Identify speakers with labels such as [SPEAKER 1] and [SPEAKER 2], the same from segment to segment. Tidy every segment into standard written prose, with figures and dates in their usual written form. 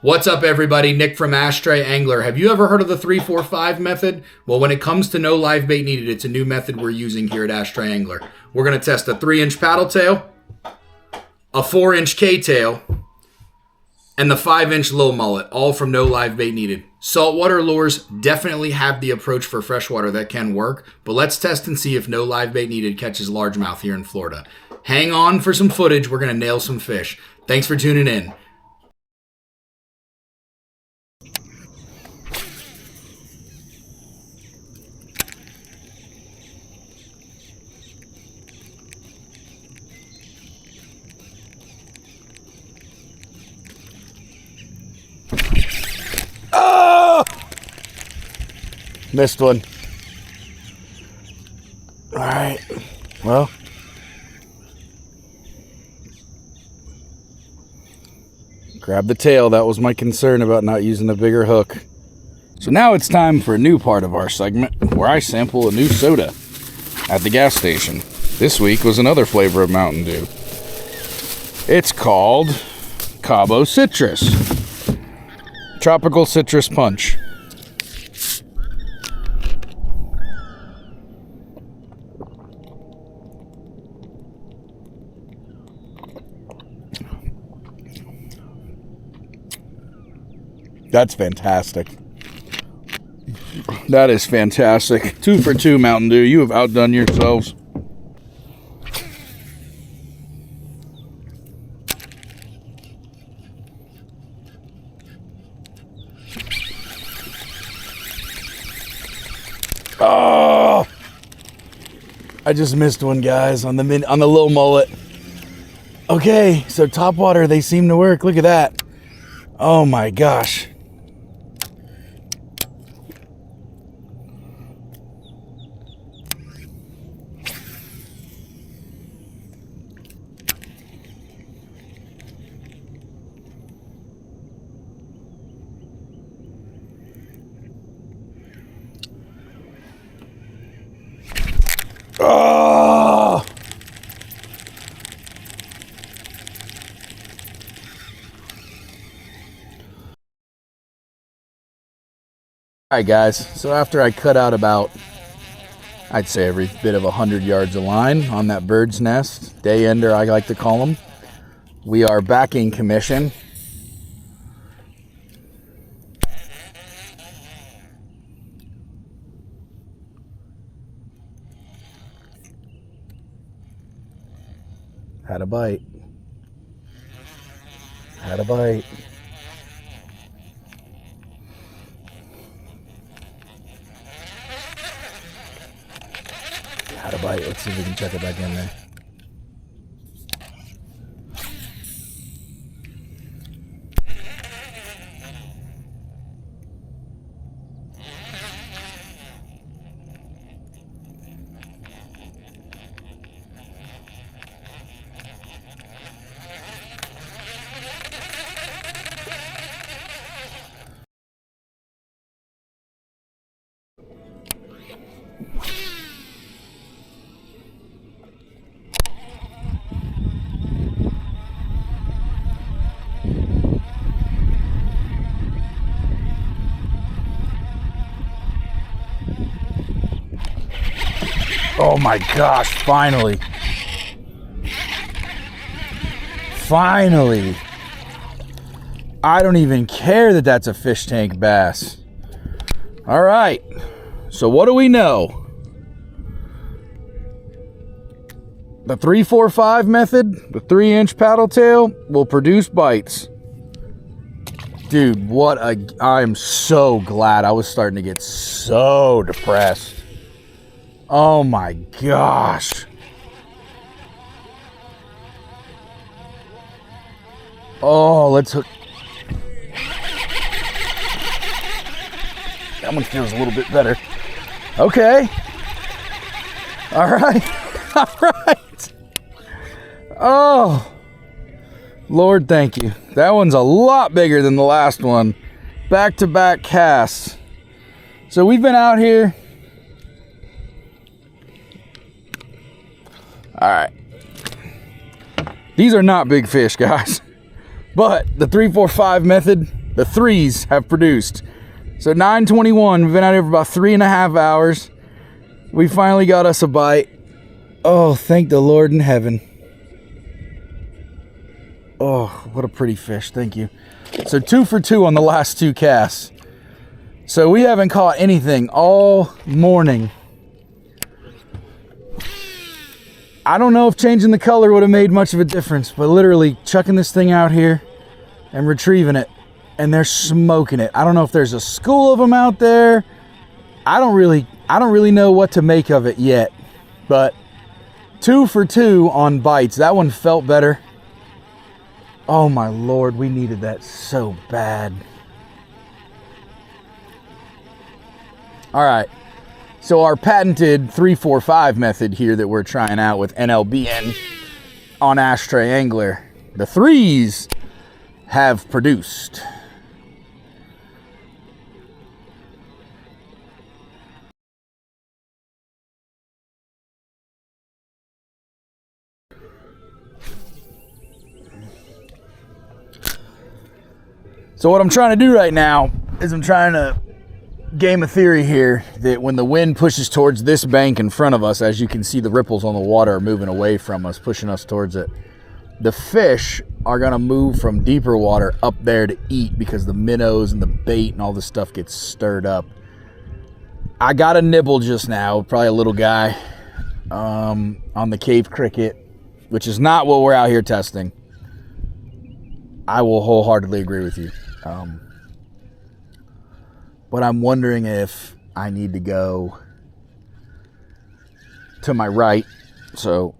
[SPEAKER 1] What's up, everybody? Nick from Ashtray Angler. Have you ever heard of the 3-4-5 method? Well, when it comes to no live bait needed, it's a new method we're using here at Ashtray Angler. We're going to test a 3-inch paddle tail, a 4-inch K-tail, and the 5-inch low mullet, all from no live bait needed. Saltwater lures definitely have the approach for freshwater that can work, but let's test and see if no live bait needed catches largemouth here in Florida. Hang on for some footage. We're going to nail some fish. Thanks for tuning in.
[SPEAKER 2] Oh! Missed one. All right. Well. Grab the tail. That was my concern about not using a bigger hook. So now it's time for a new part of our segment where I sample a new soda at the gas station. This week was another flavor of Mountain Dew. It's called Cabo Citrus. Tropical Citrus Punch. That's fantastic. That is fantastic. 2 for 2, Mountain Dew. You have outdone yourselves. Oh! I just missed one, guys, on the low mullet. Okay, so topwater, they seem to work. Look at that. Oh my gosh. Oh! Alright guys, so after I cut out about, I'd say every bit of 100 yards of line on that bird's nest, day ender I like to call them, we are back in commission. Had a bite. Had a bite. Had a bite. Let's see if we can check it back in there. Oh my gosh, finally. Finally. I don't even care that that's a fish tank bass. All right. So what do we know? The 3-4-5 method, the 3-inch paddle tail will produce bites. Dude, I'm so glad. I was starting to get so depressed. Oh my gosh. Oh, let's hook. That one feels a little bit better. Okay. All right. All right. Oh, Lord, thank you. That one's a lot bigger than the last one. Back-to-back casts. So we've been out here. All right. These are not big fish, guys. But the 3-4-5 method The threes have produced. So 9:21, we've been out here for about 3.5 hours. We finally got us a bite. Oh, thank the Lord in heaven. Oh, what a pretty fish. Thank you. So 2 for 2 on the last 2 casts. So we haven't caught anything all morning. I don't know if changing the color would have made much of a difference, but literally chucking this thing out here and retrieving it, and they're smoking it. I don't know if there's a school of them out there. I don't really know what to make of it yet, but 2 for 2 on bites. That one felt better. Oh my Lord, we needed that so bad. All right, so our patented 3-4-5 method here that we're trying out with NLBN on Ashtray Angler, the threes have produced. So what I'm trying to do right now is I'm trying to game a theory here that when the wind pushes towards this bank in front of us, as you can see the ripples on the water are moving away from us, pushing us towards it, the fish are going to move from deeper water up there to eat because the minnows and the bait and all this stuff gets stirred up. I got a nibble just now, probably a little guy, on the cave cricket, which is not what we're out here testing. I will wholeheartedly agree with you. But I'm wondering if I need to go to my right. So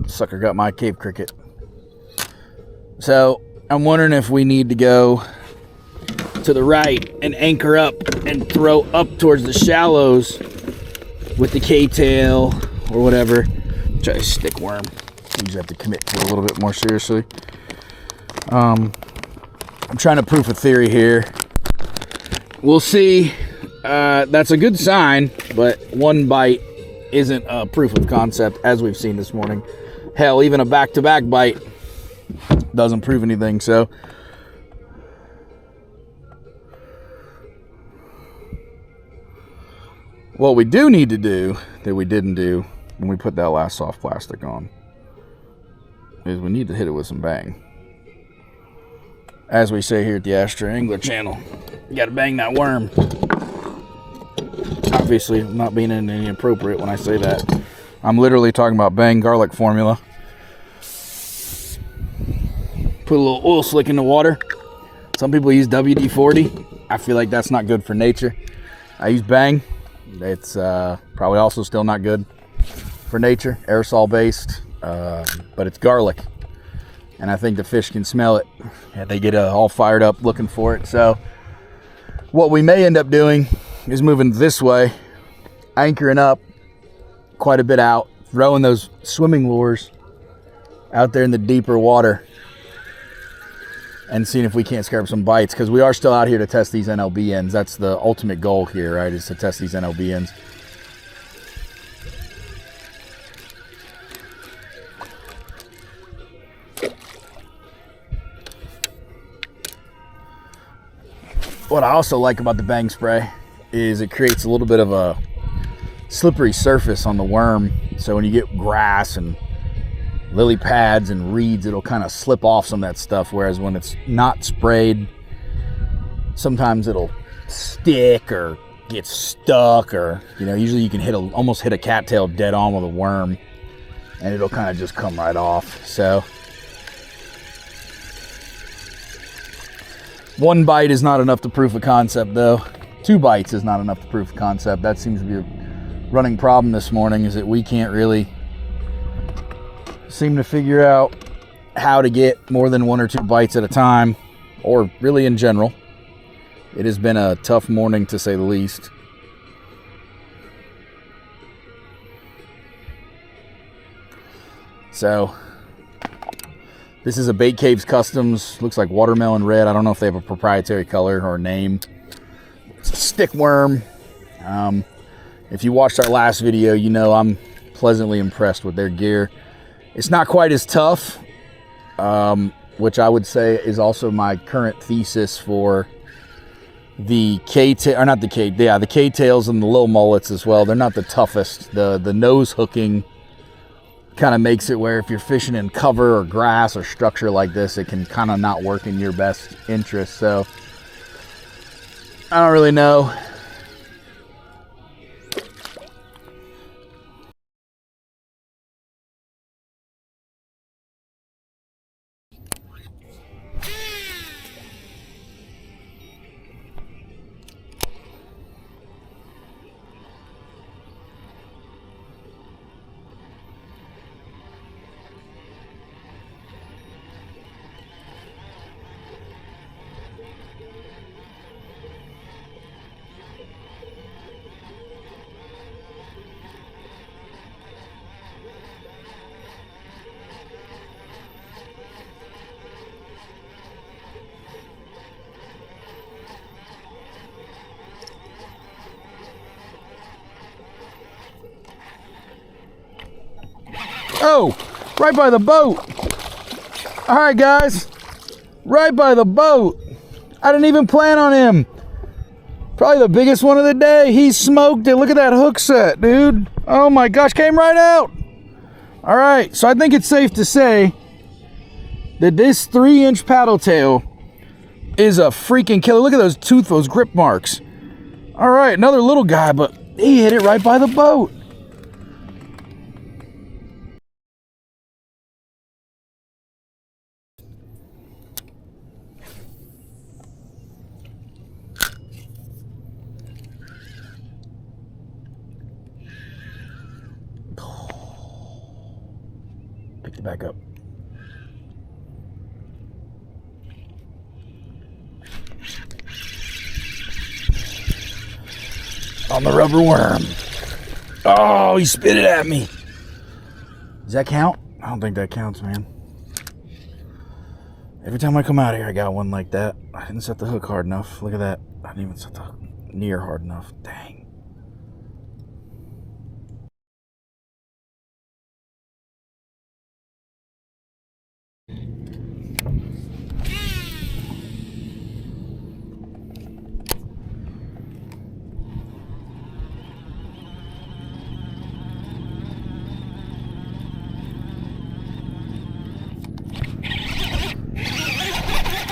[SPEAKER 2] sucker got my cave cricket. So I'm wondering if we need to go to the right and anchor up and throw up towards the shallows with the K-tail or whatever. Try a stick worm. Usually have to commit to it a little bit more seriously. I'm trying to proof a theory here. We'll see. That's a good sign, but one bite isn't a proof of concept, as we've seen this morning. Hell, even a back-to-back bite doesn't prove anything. So what we do need to do that we didn't do when we put that last soft plastic on is we need to hit it with some bang. As we say here at the Ashtray Angler channel, you gotta bang that worm. Obviously, I'm not being any inappropriate when I say that. I'm literally talking about bang garlic formula. Put a little oil slick in the water. Some people use WD-40. I feel like that's not good for nature. I use bang. It's probably also still not good for nature, aerosol based, but it's garlic, and I think the fish can smell it. Yeah, they get all fired up looking for it. So what we may end up doing is moving this way, anchoring up quite a bit out, throwing those swimming lures out there in the deeper water and seeing if we can't scare up some bites, because we are still out here to test these NLBNs. That's the ultimate goal here, right, is to test these NLBNs. What I also like about the bang spray is it creates a little bit of a slippery surface on the worm. So when you get grass and lily pads and reeds, it'll kind of slip off some of that stuff. Whereas when it's not sprayed, sometimes it'll stick or get stuck, or, you know, usually you can almost hit a cattail dead on with a worm and it'll kind of just come right off. So one bite is not enough to proof a concept, though. 2 bites is not enough to proof a concept. That seems to be a running problem this morning, is that we can't really seem to figure out how to get more than 1 or 2 bites at a time, or really in general. It has been a tough morning, to say the least. So this is a Bait Caves Customs. Looks like watermelon red. I don't know if they have a proprietary color or name. It's a stick worm. If you watched our last video, you know I'm pleasantly impressed with their gear. It's not quite as tough, which I would say is also my current thesis for the K-tail, or not the K, yeah, the K-tails and the little mullets as well. They're not the toughest. The nose hooking kind of makes it where if you're fishing in cover or grass or structure like this, it can kind of not work in your best interest. So I don't really know. Oh, right by the boat. All right, guys. Right by the boat. I didn't even plan on him. Probably the biggest one of the day. He smoked it. Look at that hook set, dude. Oh my gosh, came right out. All right, so I think it's safe to say that this 3-inch paddle tail is a freaking killer. Look at those tooth, those grip marks. All right, another little guy, but he hit it right by the boat. Pick it back up. On the rubber worm. Oh, he spit it at me. Does that count? I don't think that counts, man. Every time I come out here, I got one like that. I didn't set the hook hard enough. Look at that. I didn't even set the hook near hard enough. Dang.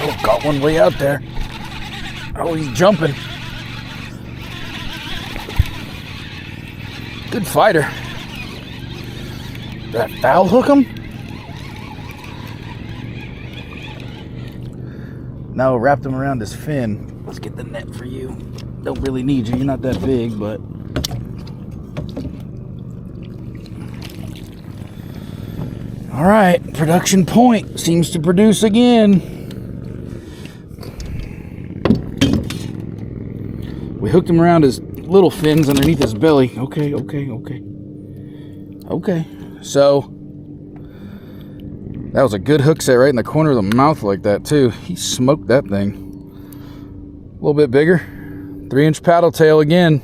[SPEAKER 2] Oh, got one way out there. Oh, he's jumping. Good fighter. Did that foul hook him? No, wrapped him around his fin. Let's get the net for you. Don't really need you. You're not that big, but... All right, production point seems to produce again. We hooked him around his little fins underneath his belly. Okay. So, that was a good hook set right in the corner of the mouth like that, too. He smoked that thing. A little bit bigger. 3-inch paddle tail again.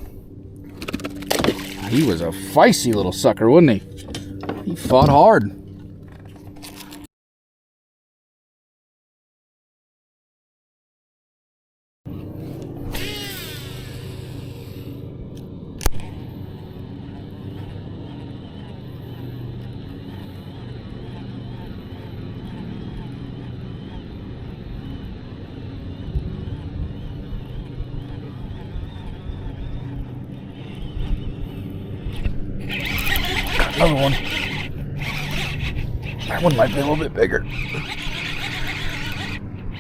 [SPEAKER 2] He was a feisty little sucker, wasn't he? He fought hard. Another one. That one might be a little bit bigger.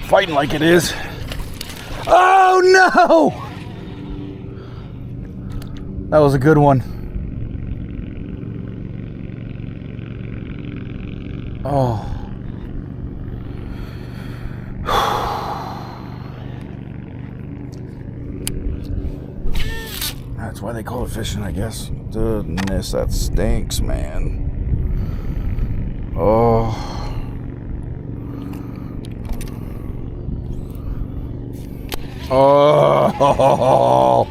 [SPEAKER 2] Fighting like it is. Oh no! That was a good one. Oh. That's why they call it fishing, I guess. Goodness, that stinks, man. Oh. Oh.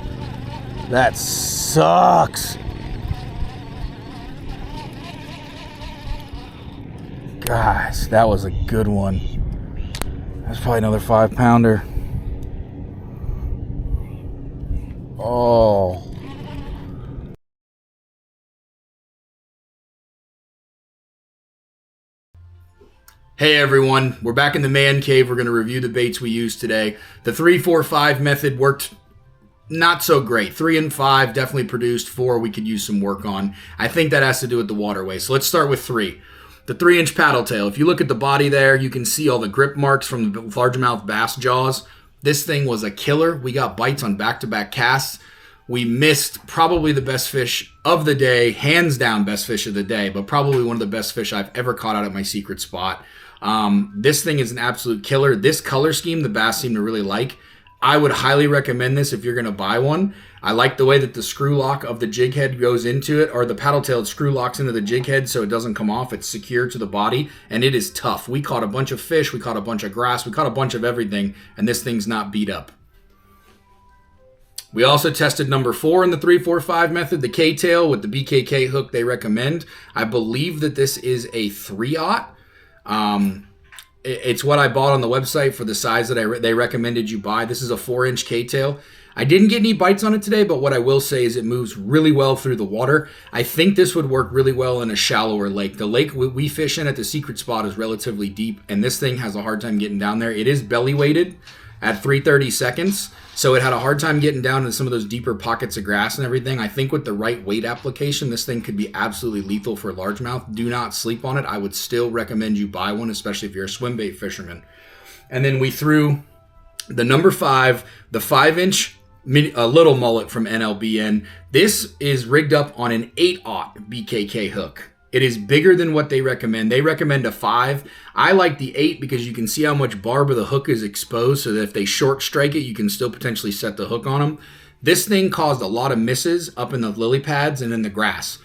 [SPEAKER 2] That sucks. Guys, that was a good one. That's probably another 5-pounder. Oh.
[SPEAKER 1] Hey everyone, we're back in the man cave. We're going to review the baits we used today. The 3-4-5 method worked not so great. 3 and 5 definitely produced. 4 we could use some work on. I think that has to do with the waterway. So let's start with 3. The 3-inch paddle tail. If you look at the body there, you can see all the grip marks from the largemouth bass jaws. This thing was a killer. We got bites on back-to-back casts. We missed probably the best fish of the day, hands down best fish of the day, but probably one of the best fish I've ever caught out at my secret spot. This thing is an absolute killer. This color scheme, the bass seem to really like. I would highly recommend this if you're going to buy one. I like the way that the screw lock of the jig head goes into it, or the paddle tail screw locks into the jig head so it doesn't come off. It's secure to the body, and it is tough. We caught a bunch of fish, we caught a bunch of grass, we caught a bunch of everything, and this thing's not beat up. We also tested number 4 in the 3-4-5 method, the K-tail with the BKK hook they recommend. I believe that this is a 3/0. It's what I bought on the website for the size that they recommended you buy. This is a 4-inch K-tail. I didn't get any bites on it today, but what I will say is it moves really well through the water. I think this would work really well in a shallower lake. The lake we fish in at the secret spot is relatively deep, and this thing has a hard time getting down there. It is belly weighted at 330 seconds, so it had a hard time getting down into some of those deeper pockets of grass and everything. I think with the right weight application, this thing could be absolutely lethal for largemouth. Do not sleep on it. I would still recommend you buy one, especially if you're a swim bait fisherman. And then we threw the number 5, the 5-inch little mullet from NLBN. This is rigged up on an 8/0 BKK hook. It is bigger than what they recommend. They recommend a 5. I like the 8 because you can see how much barb of the hook is exposed, so that if they short strike it, you can still potentially set the hook on them. This thing caused a lot of misses up in the lily pads and in the grass.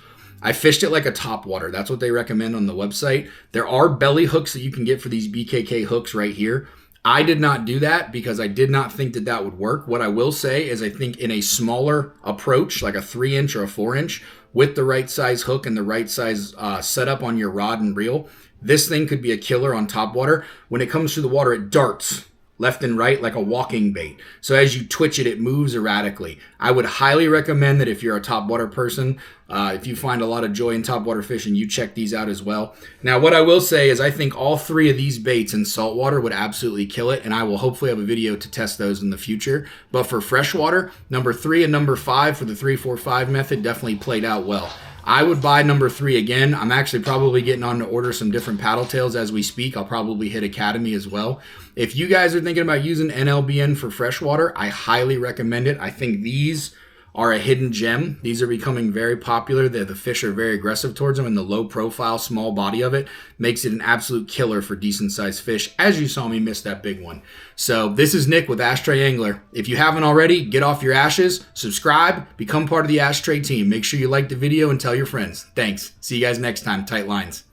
[SPEAKER 1] I fished it like a topwater. That's what they recommend on the website. There are belly hooks that you can get for these BKK hooks right here. I did not do that because I did not think that that would work. What I will say is I think in a smaller approach, like a 3-inch or a 4-inch, with the right size hook and the right size setup on your rod and reel, this thing could be a killer on topwater. When it comes to the water, it darts left and right like a walking bait. So as you twitch it, it moves erratically. I would highly recommend that if you're a topwater person, if you find a lot of joy in topwater fishing, you check these out as well. Now, what I will say is I think all 3 of these baits in saltwater would absolutely kill it, and I will hopefully have a video to test those in the future. But for freshwater, number 3 and number 5 for the 3-4-5 method definitely played out well. I would buy number 3 again. I'm actually probably getting on to order some different paddle tails as we speak. I'll probably hit Academy as well. If you guys are thinking about using NLBN for freshwater, I highly recommend it. I think these are a hidden gem. These are becoming very popular. The fish are very aggressive towards them, and the low profile, small body of it makes it an absolute killer for decent sized fish, as you saw me miss that big one. So this is Nick with Ashtray Angler. If you haven't already, get off your ashes, subscribe, become part of the Ashtray team. Make sure you like the video and tell your friends. Thanks. See you guys next time. Tight lines.